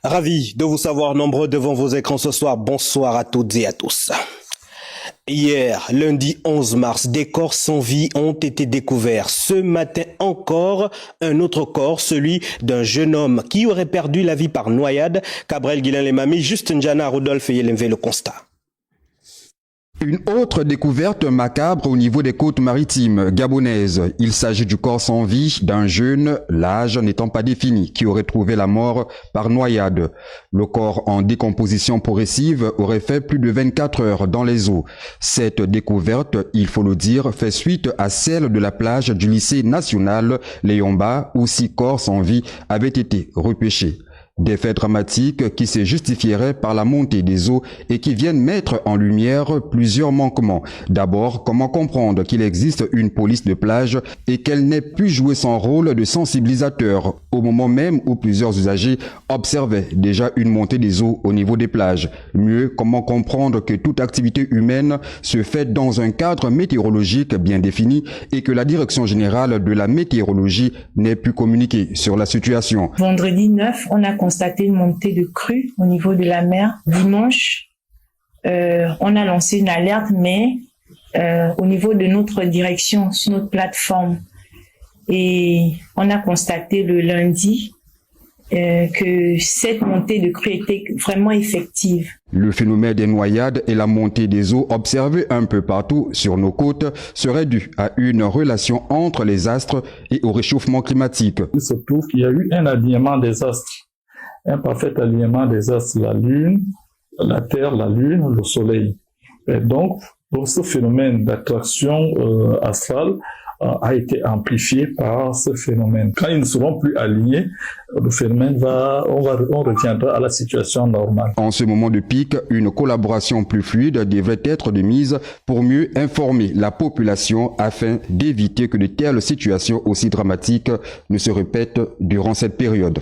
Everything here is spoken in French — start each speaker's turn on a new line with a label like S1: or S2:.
S1: Ravi de vous savoir nombreux devant vos écrans ce soir. Bonsoir à toutes et à tous. Hier, lundi 11 mars, des corps sans vie ont été découverts. Ce matin encore, un autre corps, celui d'un jeune homme qui aurait perdu la vie par noyade. Cabrel Guilain-Lemami, Juste Njana, Rodolphe et Yelenve le constat.
S2: Une autre découverte macabre au niveau des côtes maritimes gabonaises. Il s'agit du corps sans vie d'un jeune, l'âge n'étant pas défini, qui aurait trouvé la mort par noyade. Le corps en décomposition progressive aurait fait plus de 24 heures dans les eaux. Cette découverte, il faut le dire, fait suite à celle de la plage du lycée national Léomba où 6 corps sans vie avaient été repêchés. Des faits dramatiques qui se justifieraient par la montée des eaux et qui viennent mettre en lumière plusieurs manquements. D'abord, comment comprendre qu'il existe une police de plage et qu'elle n'ait pu jouer son rôle de sensibilisateur au moment même où plusieurs usagers observaient déjà une montée des eaux au niveau des plages. Mieux, comment comprendre que toute activité humaine se fait dans un cadre météorologique bien défini et que la Direction générale de la météorologie n'ait pu communiquer sur la situation.
S3: Vendredi 9, on a constaté une montée de crue au niveau de la mer. Dimanche, on a lancé une alerte, mais au niveau de notre direction, sur notre plateforme. Et on a constaté le lundi que cette montée de crue était vraiment effective.
S2: Le phénomène des noyades et la montée des eaux observées un peu partout sur nos côtes serait dû à une relation entre les astres et au réchauffement climatique.
S4: Il se trouve qu'il y a eu un alignement des astres. Un parfait alignement des astres, la Lune, la Terre, la Lune, le Soleil. Et donc ce phénomène d'attraction astrale a été amplifié par ce phénomène. Quand ils ne seront plus alignés, le phénomène on reviendra à la situation normale.
S2: En ce moment de pic, une collaboration plus fluide devrait être de mise pour mieux informer la population afin d'éviter que de telles situations aussi dramatiques ne se répètent durant cette période.